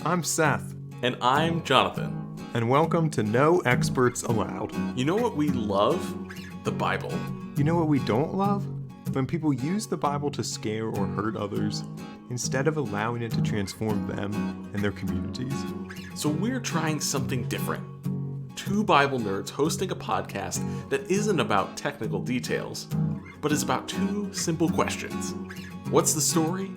I'm Seth. And I'm Jonathan. And welcome to No Experts Allowed. You know what we love? The Bible. You know what we don't love? When people use the Bible to scare or hurt others, instead of allowing it to transform them and their communities. So we're trying something different. Two Bible nerds hosting a podcast that isn't about technical details, but is about two simple questions. What's the story?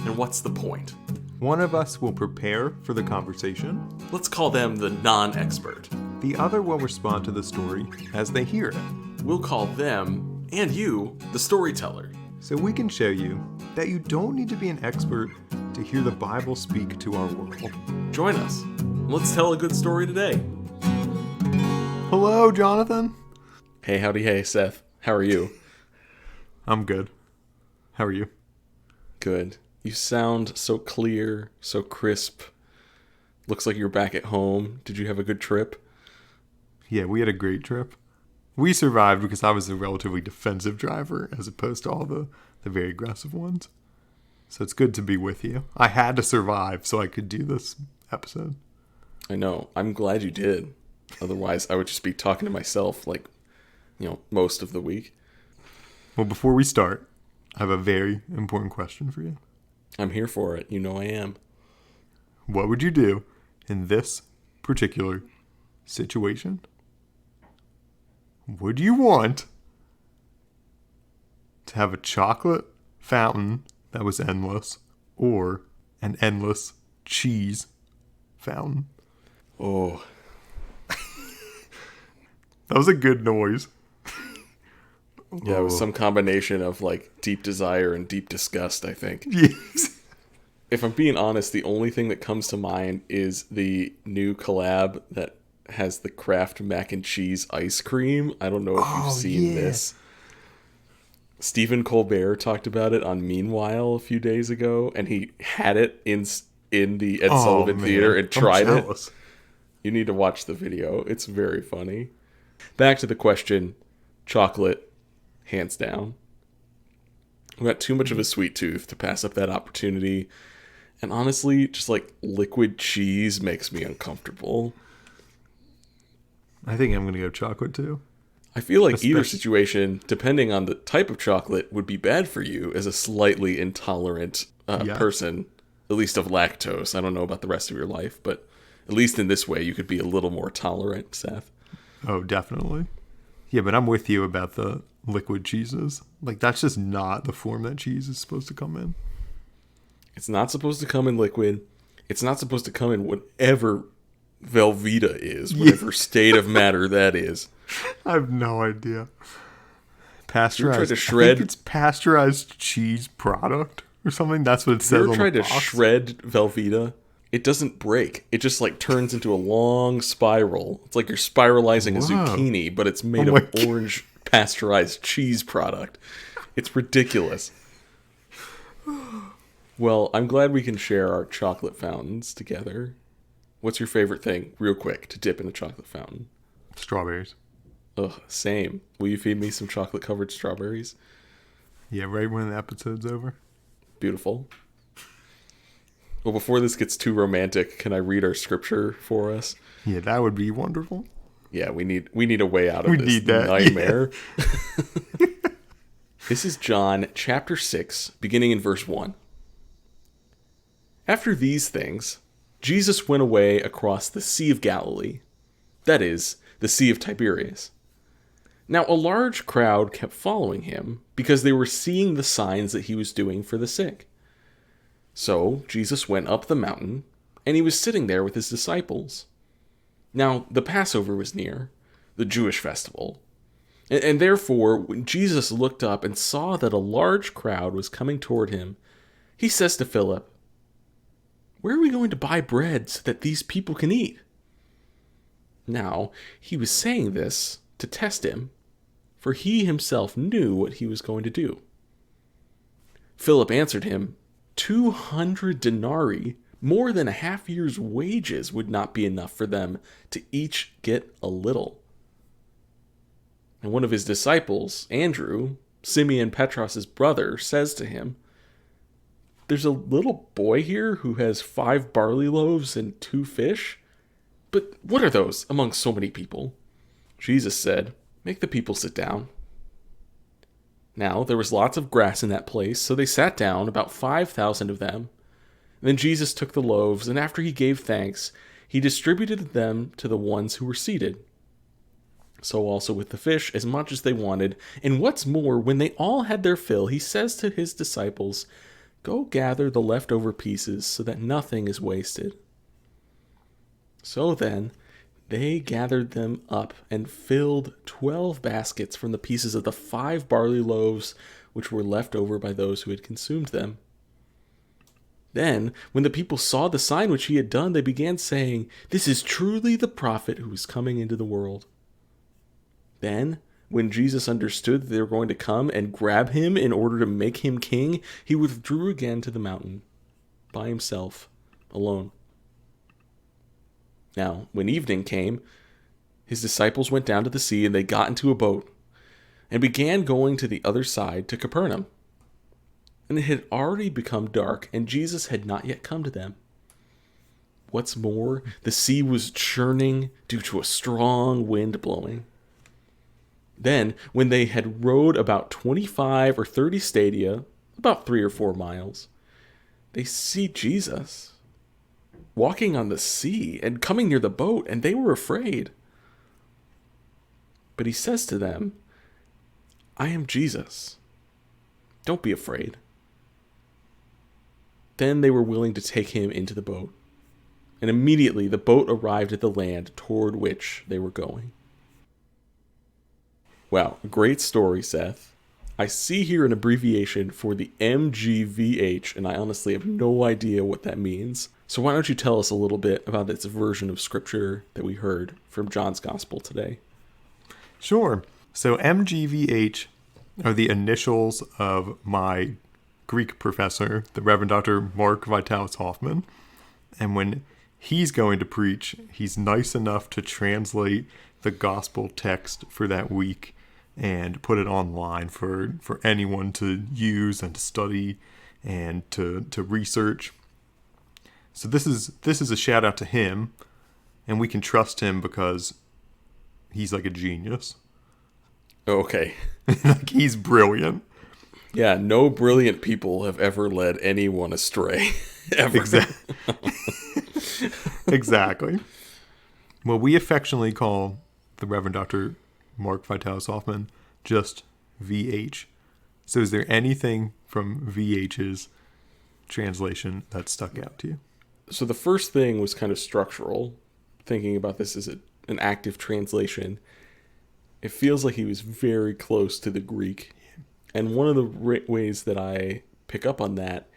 And what's the point? One of us will prepare for the conversation. Let's call them the non-expert. The other will respond to the story as they hear it. We'll call them, and you, the storyteller. So we can show you that you don't need to be an expert to hear the Bible speak to our world. Join us. Let's tell a good story today. Hello, Jonathan. Hey, howdy, hey, Seth. How are you? I'm good. How are you? Good. You sound so clear, so crisp. Looks like you're back at home. Did you have a good trip? Yeah, we had a great trip. We survived because I was a relatively defensive driver as opposed to all the very aggressive ones. So it's good to be with you. I had to survive so I could do this episode. I know. I'm glad you did. Otherwise, I would just be talking to myself most of the week. Well, before we start, I have a very important question for you. I'm here for it. You know I am. What would you do in this particular situation? Would you want to have a chocolate fountain that was endless or an endless cheese fountain? Oh. That was a good noise. Yeah, it was some combination of deep desire and deep disgust, I think. Yes. If I'm being honest, the only thing that comes to mind is the new collab that has the Kraft mac and cheese ice cream. I don't know if you've seen this. Stephen Colbert talked about it on Meanwhile a few days ago, and he had it in the Ed Sullivan Theater and tried it. You need to watch the video. It's very funny. Back to the question, chocolate, hands down. I've got too much of a sweet tooth to pass up that opportunity. And honestly, just liquid cheese makes me uncomfortable. I think I'm going to go chocolate too. I feel like either situation, depending on the type of chocolate, would be bad for you as a slightly intolerant person, at least of lactose. I don't know about the rest of your life, but at least in this way, you could be a little more tolerant, Seth. Oh, definitely. Yeah, but I'm with you about the liquid cheeses. That's just not the form that cheese is supposed to come in. It's not supposed to come in liquid. It's not supposed to come in whatever Velveeta is, whatever state of matter that is. I have no idea. Pasteurized. You tried to shred. I think it's pasteurized cheese product or something. That's what it says on the box. You ever tried to shred Velveeta? It doesn't break. It just turns into a long spiral. It's like you're spiralizing a zucchini, but it's made of orange pasteurized cheese product. It's ridiculous. Well, I'm glad we can share our chocolate fountains together. What's your favorite thing, real quick, to dip in a chocolate fountain? Strawberries. Ugh, same. Will you feed me some chocolate-covered strawberries? Yeah, right when the episode's over. Beautiful. Well, before this gets too romantic, can I read our scripture for us? Yeah, that would be wonderful. Yeah, we need a way out of this nightmare. Yeah. This is John chapter 6, beginning in verse 1. After these things, Jesus went away across the Sea of Galilee, that is, the Sea of Tiberias. Now a large crowd kept following him because they were seeing the signs that he was doing for the sick. So Jesus went up the mountain, and he was sitting there with his disciples. Now the Passover was near, the Jewish festival. And therefore, when Jesus looked up and saw that a large crowd was coming toward him, he says to Philip, "Where are we going to buy bread so that these people can eat?" Now, he was saying this to test him, for he himself knew what he was going to do. Philip answered him, 200 denarii, more than a half year's wages, would not be enough for them to each get a little. And one of his disciples, Andrew, Simeon Petros' brother, says to him, there's a little boy here who has 5 barley loaves and 2 fish. But what are those among so many people?" Jesus said, "Make the people sit down." Now there was lots of grass in that place, so they sat down, about 5,000 of them. Then Jesus took the loaves, and after he gave thanks, he distributed them to the ones who were seated. So also with the fish, as much as they wanted. And what's more, when they all had their fill, he says to his disciples, "Go gather the leftover pieces so that nothing is wasted." So then, they gathered them up and filled 12 baskets from the pieces of the 5 barley loaves which were left over by those who had consumed them. Then, when the people saw the sign which he had done, they began saying, "This is truly the prophet who is coming into the world." Then, when Jesus understood that they were going to come and grab him in order to make him king, he withdrew again to the mountain by himself, alone. Now, when evening came, his disciples went down to the sea, and they got into a boat and began going to the other side to Capernaum. And it had already become dark, and Jesus had not yet come to them. What's more, the sea was churning due to a strong wind blowing. Then, when they had rowed about 25 or 30 stadia, about 3 or 4 miles, they see Jesus walking on the sea and coming near the boat, and they were afraid. But he says to them, "I am Jesus. Don't be afraid." Then they were willing to take him into the boat, and immediately the boat arrived at the land toward which they were going. Wow, great story, Seth. I see here an abbreviation for the MGVH, and I honestly have no idea what that means. So why don't you tell us a little bit about this version of scripture that we heard from John's Gospel today? Sure. So MGVH are the initials of my Greek professor, the Reverend Dr. Mark Vitalis Hoffman. And when he's going to preach, he's nice enough to translate the gospel text for that week and put it online for anyone to use and to study and to research. So this is a shout out to him, and we can trust him because he's like a genius. Okay. Like, he's brilliant. Yeah, no brilliant people have ever led anyone astray. Ever. Exactly. Well, we affectionately call the Reverend Dr. Mark Vitalis Hoffman just VH. So is there anything from VH's translation that stuck out to you? So the first thing was kind of structural, thinking about this as an active translation. It feels like he was very close to the Greek. And one of the ways that I pick up on that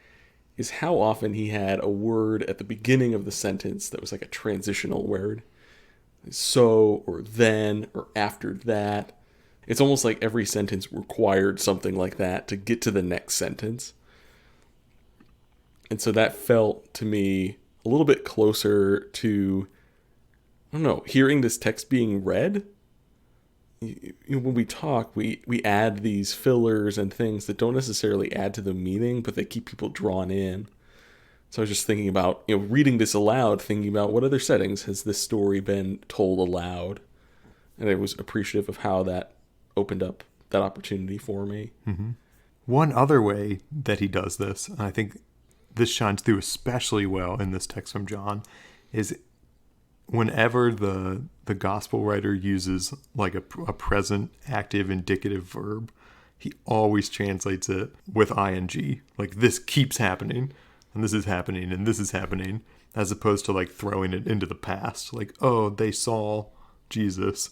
is how often he had a word at the beginning of the sentence that was like a transitional word. So, or then, or after that. It's almost like every sentence required something like that to get to the next sentence. And so that felt to me a little bit closer to, I don't know, hearing this text being read. When we talk, we add these fillers and things that don't necessarily add to the meaning, but they keep people drawn in. So I was just thinking about, reading this aloud, thinking about what other settings has this story been told aloud. And I was appreciative of how that opened up that opportunity for me. Mm-hmm. One other way that he does this, and I think this shines through especially well in this text from John, is whenever the gospel writer uses like a present active indicative verb, he always translates it with ing. Like, this keeps happening, and this is happening, and this is happening, as opposed to like throwing it into the past. Like, oh, they saw Jesus.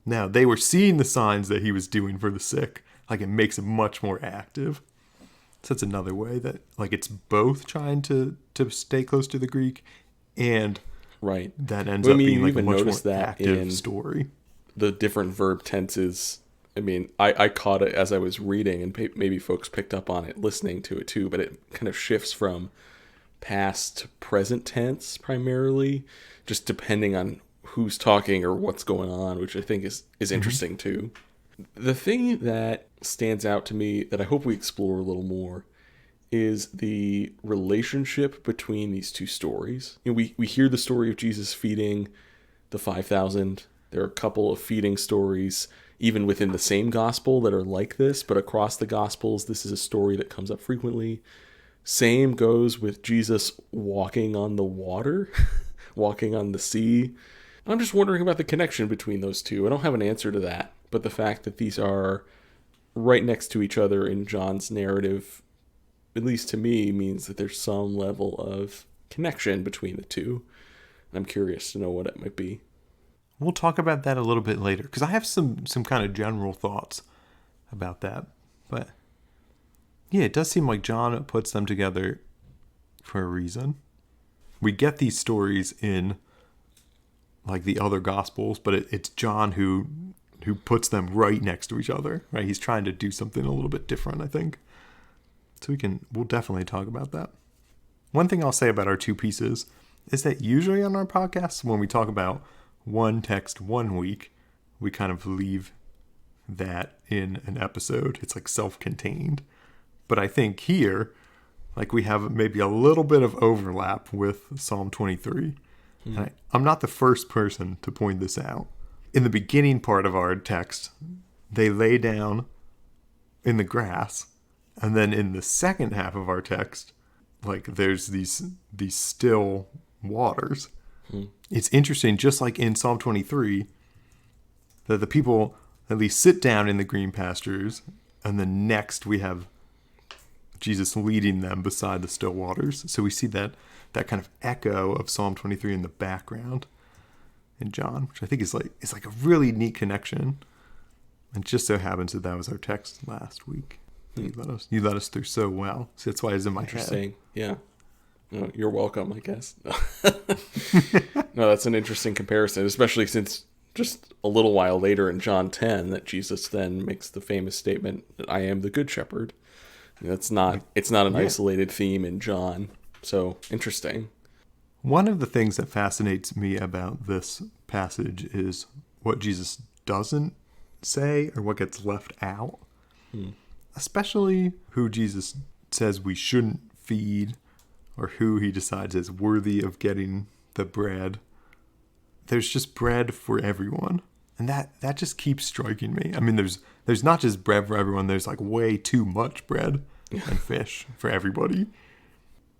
Now, they were seeing the signs that he was doing for the sick. Like, it makes it much more active. So that's another way that, like, it's both trying to stay close to the Greek, and right, that ends up being like a much more that active story. The different verb tenses. I mean, I caught it as I was reading, and maybe folks picked up on it listening to it too, but it kind of shifts from past to present tense primarily, just depending on who's talking or what's going on, which I think is interesting too. The thing that stands out to me that I hope we explore a little more is the relationship between these two stories. We hear the story of Jesus feeding the 5,000. There are a couple of feeding stories, even within the same gospel, that are like this, but across the gospels, this is a story that comes up frequently. Same goes with Jesus walking on the water, walking on the sea. I'm just wondering about the connection between those two. I don't have an answer to that, but the fact that these are right next to each other in John's narrative, at least to me, means that there's some level of connection between the two. And I'm curious to know what it might be. We'll talk about that a little bit later, because I have some kind of general thoughts about that. But yeah, it does seem like John puts them together for a reason. We get these stories in like the other gospels, but it's John who puts them right next to each other, right? He's trying to do something a little bit different, I think. So we'll definitely talk about that. One thing I'll say about our two pieces is that usually on our podcasts, when we talk about one text 1 week, we kind of leave that in an episode. It's like self-contained. But I think here, like we have maybe a little bit of overlap with Psalm 23. And I'm not the first person to point this out. In the beginning part of our text, they lay down in the grass. And then in the second half of our text, like there's these still waters. It's interesting, just like in Psalm 23, that the people at least sit down in the green pastures, and then next we have Jesus leading them beside the still waters. So we see that kind of echo of Psalm 23 in the background in John, which I think is like a really neat connection. And it just so happens that was our text last week. You led us through so well. So that's why it's in my head. Interesting. Yeah. No, you're welcome, I guess. No, that's an interesting comparison, especially since just a little while later in John 10 that Jesus then makes the famous statement that I am the good shepherd. And it's not an isolated theme in John. So interesting. One of the things that fascinates me about this passage is what Jesus doesn't say or what gets left out. Especially who Jesus says we shouldn't feed, or who he decides is worthy of getting the bread. There's just bread for everyone. And that just keeps striking me. I mean, there's not just bread for everyone. There's like way too much bread and fish for everybody.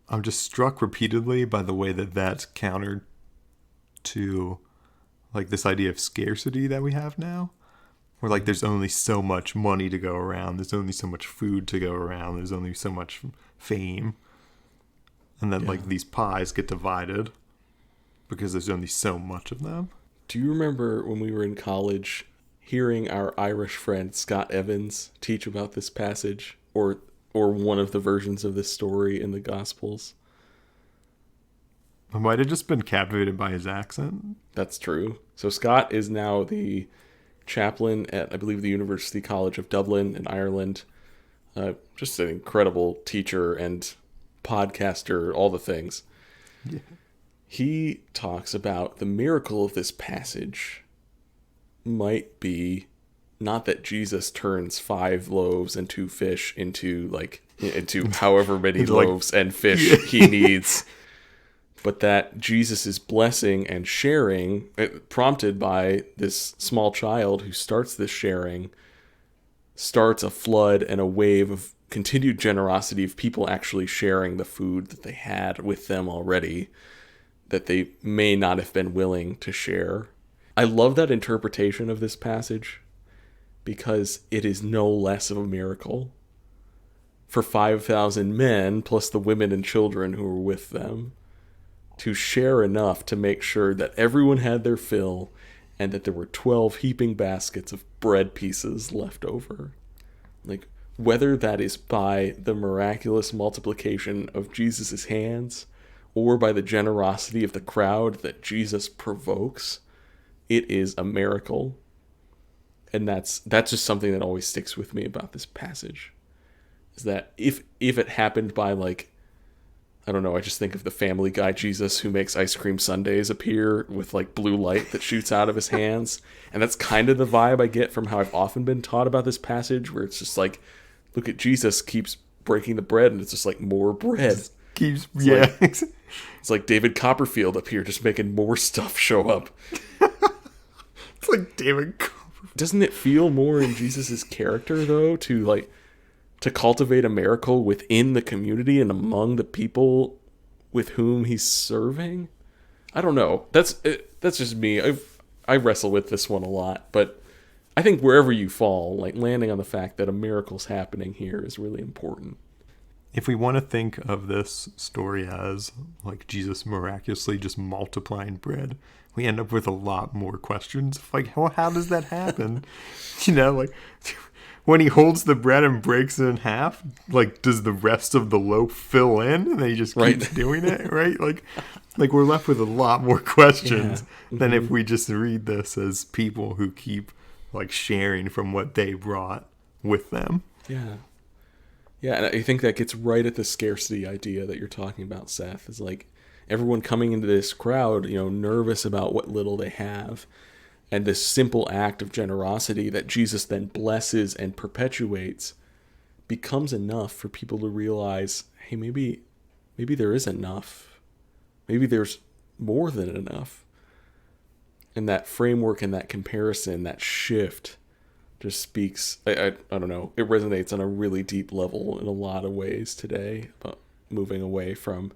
I'm just struck repeatedly by the way that that's countered to like this idea of scarcity that we have now. Where like there's only so much money to go around. There's only so much food to go around. There's only so much fame. And then like these pies get divided because there's only so much of them. Do you remember when we were in college hearing our Irish friend Scott Evans teach about this passage or one of the versions of this story in the Gospels? I might have just been captivated by his accent. That's true. So Scott is now the chaplain at, I believe, the University College of Dublin in Ireland. Just an incredible teacher and podcaster, all the things. Yeah. He talks about the miracle of this passage might be not that Jesus turns 5 loaves and 2 fish into however many loaves and fish he needs, but that Jesus' blessing and sharing, prompted by this small child who starts this sharing, starts a flood and a wave of continued generosity of people actually sharing the food that they had with them already, that they may not have been willing to share. I love that interpretation of this passage because it is no less of a miracle for 5,000 men plus the women and children who were with them to share enough to make sure that everyone had their fill and that there were 12 heaping baskets of bread pieces left over. Like, whether that is by the miraculous multiplication of Jesus' hands or by the generosity of the crowd that Jesus provokes, it is a miracle. And that's just something that always sticks with me about this passage. Is that if it happened by I don't know, I just think of the Family Guy Jesus who makes ice cream sundaes appear with blue light that shoots out of his hands. And that's kind of the vibe I get from how I've often been taught about this passage, where it's just look at Jesus keeps breaking the bread, and it's just like more bread. Just keeps, It's yeah. like- It's like David Copperfield up here just making more stuff show up. It's like David Copperfield. Doesn't it feel more in Jesus's character though to cultivate a miracle within the community and among the people with whom he's serving? I don't know. That's just me. I wrestle with this one a lot, but I think wherever you fall, like landing on the fact that a miracle's happening here is really important. If we want to think of this story as like Jesus miraculously just multiplying bread, we end up with a lot more questions. Like, how does that happen? Like when he holds the bread and breaks it in half, like does the rest of the loaf fill in and then he just keeps doing it, right? Like we're left with a lot more questions than if we just read this as people who keep like sharing from what they brought with them. Yeah. Yeah, and I think that gets right at the scarcity idea that you're talking about, Seth. Is like everyone coming into this crowd, nervous about what little they have. And this simple act of generosity that Jesus then blesses and perpetuates becomes enough for people to realize, hey, maybe there is enough. Maybe there's more than enough. And that framework and that comparison, that shift just speaks, I don't know, it resonates on a really deep level in a lot of ways today, about moving away from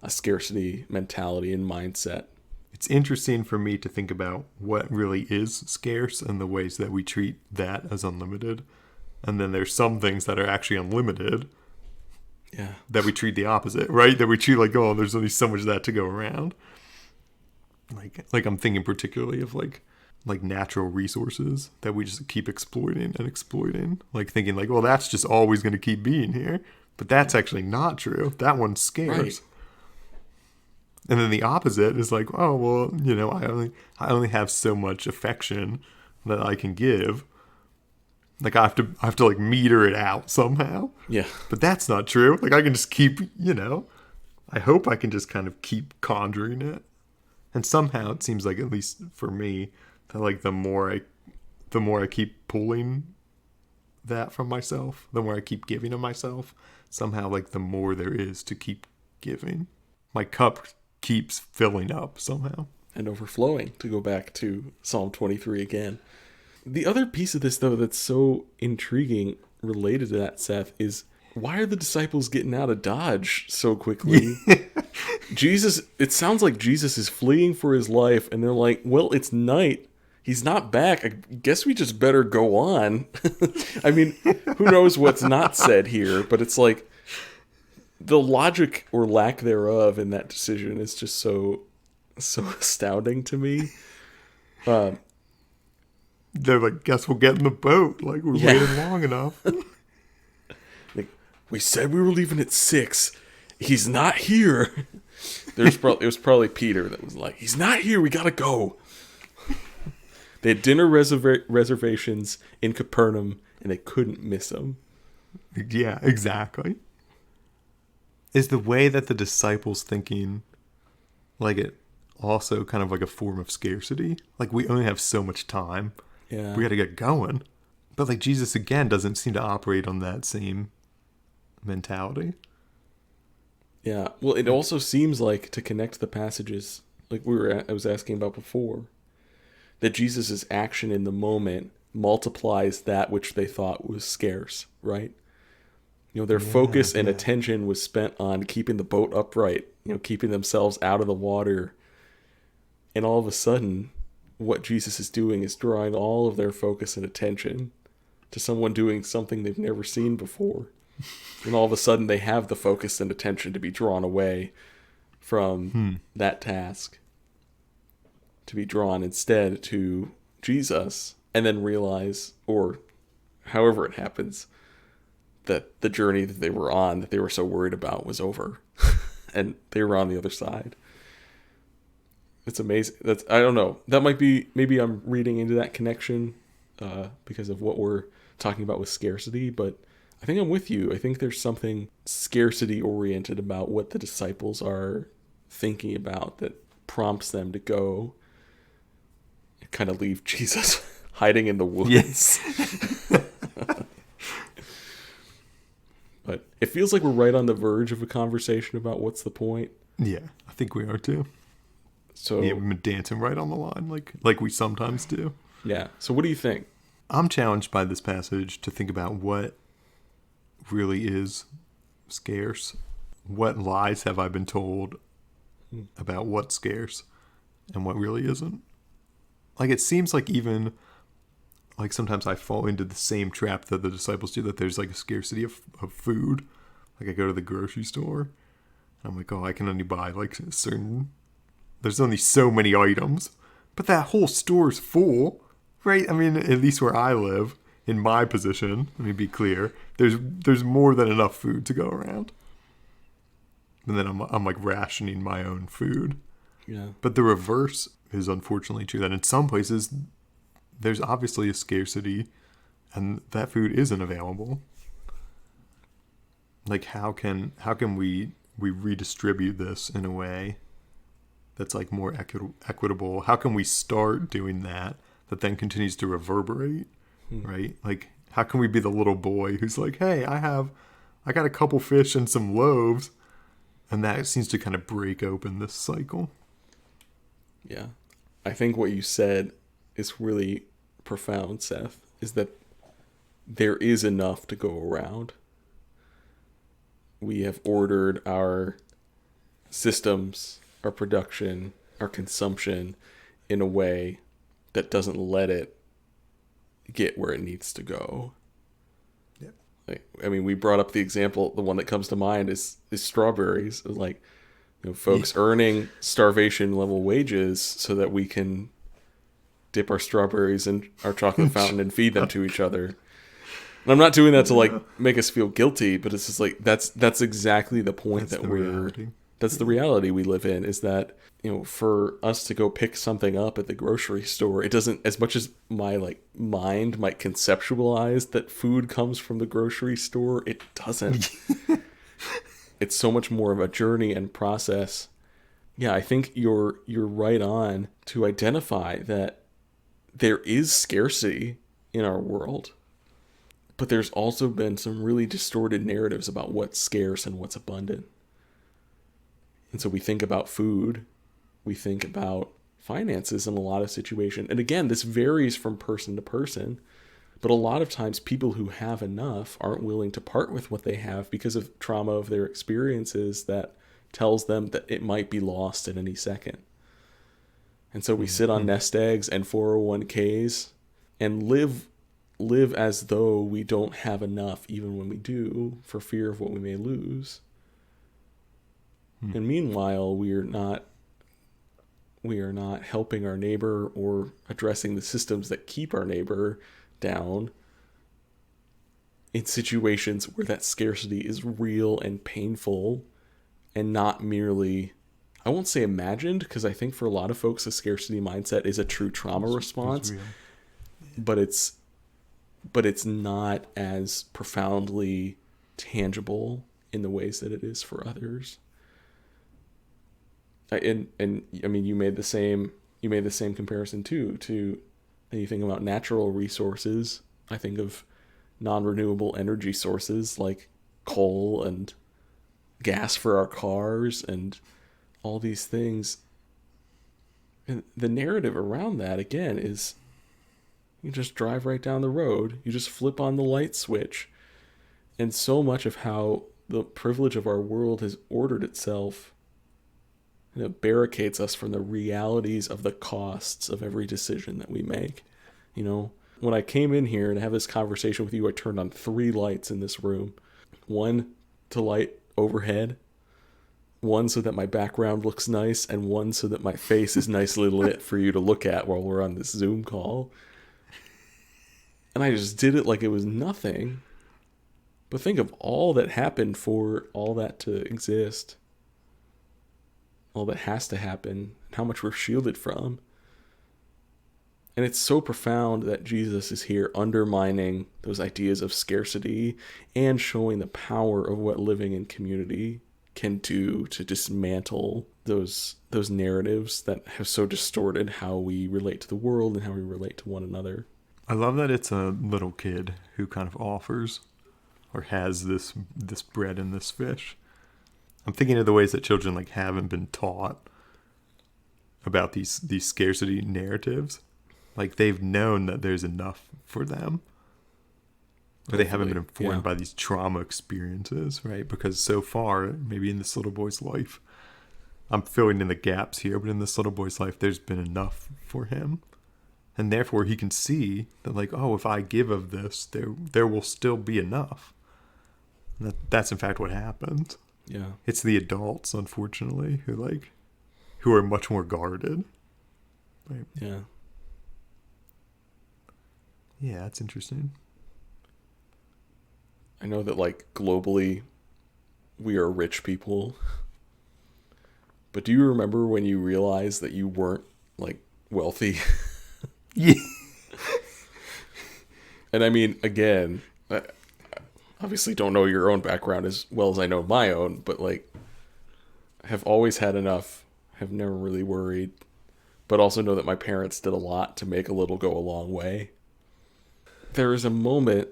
a scarcity mentality and mindset. It's interesting for me to think about what really is scarce and the ways that we treat that as unlimited. And then there's some things that are actually unlimited. Yeah. That we treat the opposite, right? That we treat like, oh, there's only so much of that to go around. Like I'm thinking particularly of like natural resources that we just keep exploiting and exploiting. Like thinking like, well, that's just always going to keep being here. But that's actually not true. That one's scarce. Right. And then the opposite is like, oh, well, I only have so much affection that I can give. Like I have to like meter it out somehow. Yeah. But that's not true. Like I can just keep, I hope I can just kind of keep conjuring it. And somehow it seems like, at least for me, that like the more I keep pulling that from myself, the more I keep giving of myself, somehow like the more there is to keep giving. My cup keeps filling up somehow. And overflowing, to go back to Psalm 23 again. The other piece of this, though, that's so intriguing related to that, Seth, is why are the disciples getting out of Dodge so quickly? Jesus, it sounds like Jesus is fleeing for his life, and they're like, well, it's night. He's not back. I guess we just better go on. I mean, who knows what's not said here, but it's like the logic or lack thereof in that decision is just so astounding to me. They're like, guess we'll get in the boat. Like, we waited long enough. Like, we said we were leaving at 6. He's not here. It was probably Peter that was like, he's not here. We gotta go. They had dinner reservations in Capernaum, and they couldn't miss him. Yeah, exactly. Is the way that the disciples thinking, like it also kind of like a form of scarcity? Like we only have so much time. Yeah. We got to get going. But like Jesus again doesn't seem to operate on that same mentality. Yeah. Well, it also seems like, to connect the passages like I was asking about before, that Jesus' action in the moment multiplies that which they thought was scarce, right? Their focus and attention was spent on keeping the boat upright, keeping themselves out of the water. And all of a sudden, what Jesus is doing is drawing all of their focus and attention to someone doing something they've never seen before. And all of a sudden, they have the focus and attention to be drawn away from that task, to be drawn instead to Jesus, and then realize, or however it happens, that the journey that they were on, that they were so worried about, was over. And they were on the other side. It's amazing. I don't know. That might be, maybe I'm reading into that connection because of what we're talking about with scarcity, but I think I'm with you. I think there's something scarcity oriented about what the disciples are thinking about that prompts them to go and kind of leave Jesus hiding in the woods. Yes. But It feels like we're right on the verge of a conversation about what's the point. Yeah, I think we are too. So Yeah, we've been dancing right on the line, like we sometimes do. yeah. So what do you think? I'm challenged by this passage to think about what really is scarce. What lies have I been told about what's scarce and what really isn't? Like, it seems like even, like, sometimes I fall into the same trap that the disciples do, that there's, like, a scarcity of food. Like, I go to the grocery store, and I'm like, oh, I can only buy, like, there's only so many items. But that whole store's full, right? I mean, at least where I live, in my position, let me be clear, there's more than enough food to go around. And then I'm like rationing my own food. Yeah. But the reverse is unfortunately true, that in some places there's obviously a scarcity and that food isn't available. Like, how can we redistribute this in a way that's like more equitable? How can we start doing that then continues to reverberate, right? Like, how can we be the little boy who's like, hey, I got a couple fish and some loaves, and that seems to kind of break open this cycle. Yeah. I think what you said is really profound, Seth, is that there is enough to go around. We have ordered our systems, our production, our consumption in a way that doesn't let it get where it needs to go. Yeah. Like, I mean, we brought up the example, the one that comes to mind is strawberries. Like, folks earning starvation level wages so that we can dip our strawberries in our chocolate fountain and feed them to each other. And I'm not doing that to like make us feel guilty, but it's just like that's exactly the point that's the reality we live in, is that, for us to go pick something up at the grocery store, it doesn't, as much as my like mind might conceptualize that food comes from the grocery store, it doesn't. It's so much more of a journey and process. Yeah, I think you're right on to identify that there is scarcity in our world, but there's also been some really distorted narratives about what's scarce and what's abundant. And so we think about food, we think about finances in a lot of situations. And again, this varies from person to person, but a lot of times people who have enough aren't willing to part with what they have because of trauma of their experiences that tells them that it might be lost at any second. And so we sit on nest eggs and 401ks and live as though we don't have enough even when we do, for fear of what we may lose. And meanwhile, we are not helping our neighbor or addressing the systems that keep our neighbor down in situations where that scarcity is real and painful and not merely, I won't say imagined, because I think for a lot of folks, the scarcity mindset is a true trauma response, but it's not as profoundly tangible in the ways that it is for others. And I mean, you made the same comparison too, to you think about natural resources. I think of non-renewable energy sources like coal and gas for our cars and all these things. And the narrative around that, again, is you just drive right down the road. You just flip on the light switch. And so much of how the privilege of our world has ordered itself, barricades us from the realities of the costs of every decision that we make. When I came in here and have this conversation with you, I turned on 3 lights in this room. One to light overhead, one so that my background looks nice, and one so that my face is nicely lit for you to look at while we're on this Zoom call. And I just did it like it was nothing. But think of all that happened for all that to exist. All that has to happen, and how much we're shielded from. And it's so profound that Jesus is here undermining those ideas of scarcity and showing the power of what living in community can do to dismantle those narratives that have so distorted how we relate to the world and how we relate to one another. I love that it's a little kid who kind of offers or has this bread and this fish. I'm thinking of the ways that children like haven't been taught about these scarcity narratives. Like they've known that there's enough for them. But they haven't been informed by these trauma experiences, right? Because so far, maybe in this little boy's life, I'm filling in the gaps here, but in this little boy's life, there's been enough for him. And therefore, he can see that, like, oh, if I give of this, there will still be enough. And that's in fact what happens. Yeah. It's the adults, unfortunately, who are much more guarded. Right? Yeah. Yeah, that's interesting. I know that, like, globally, we are rich people. But do you remember when you realized that you weren't, like, wealthy? Yeah. And I mean, again, I obviously don't know your own background as well as I know my own, but, like, I have always had enough, have never really worried, but also know that my parents did a lot to make a little go a long way. There is a moment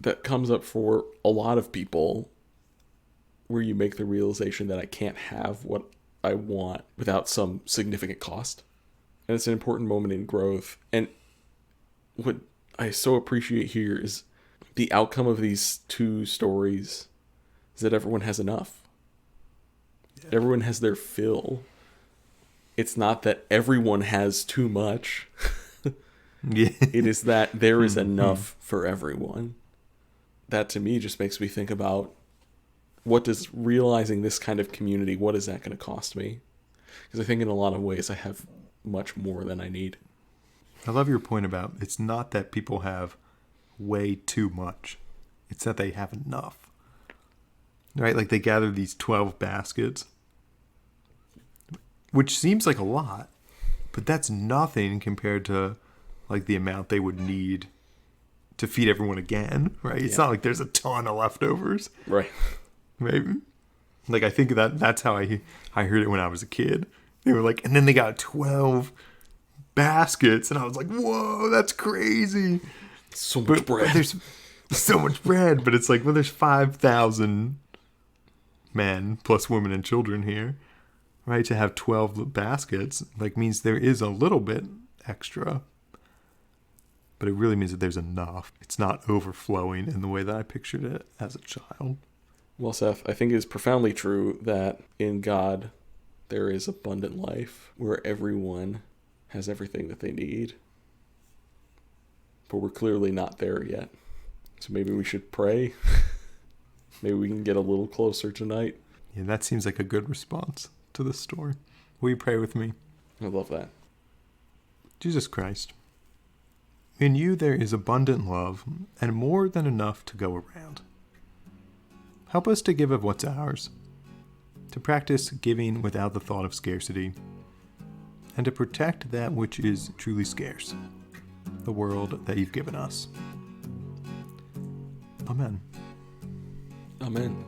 that comes up for a lot of people where you make the realization that I can't have what I want without some significant cost. And it's an important moment in growth. And what I so appreciate here is the outcome of these two stories is that everyone has enough. Yeah. Everyone has their fill. It's not that everyone has too much. Yeah. It is that there is enough for everyone. That to me just makes me think about what does realizing this kind of community, what is that going to cost me? Because I think in a lot of ways I have much more than I need. I love your point about it's not that people have way too much. It's that they have enough. Right? Like they gather these 12 baskets, which seems like a lot, but that's nothing compared to like the amount they would need to feed everyone again, right? It's not like there's a ton of leftovers. Right. Maybe. Like I think that's how I heard it when I was a kid. They were like, and then they got 12 baskets, and I was like, whoa, that's crazy. So much bread. There's so much bread, but it's like, well, there's 5,000 men plus women and children here, right? To have 12 baskets like means there is a little bit extra. But it really means that there's enough. It's not overflowing in the way that I pictured it as a child. Well, Seth, I think it is profoundly true that in God there is abundant life where everyone has everything that they need. But we're clearly not there yet. So maybe we should pray. Maybe we can get a little closer tonight. Yeah, that seems like a good response to this story. Will you pray with me? I love that. Jesus Christ, in you there is abundant love and more than enough to go around. Help us to give of what's ours, to practice giving without the thought of scarcity, and to protect that which is truly scarce, the world that you've given us. Amen. Amen.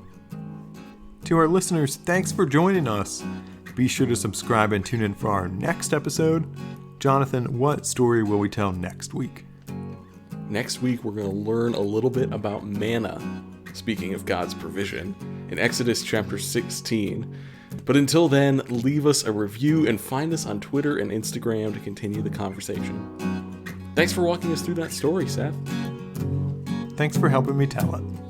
To our listeners, thanks for joining us. Be sure to subscribe and tune in for our next episode. Jonathan, what story will we tell next week? Next week, we're going to learn a little bit about manna, speaking of God's provision, in Exodus chapter 16. But until then, leave us a review and find us on Twitter and Instagram to continue the conversation. Thanks for walking us through that story, Seth. Thanks for helping me tell it.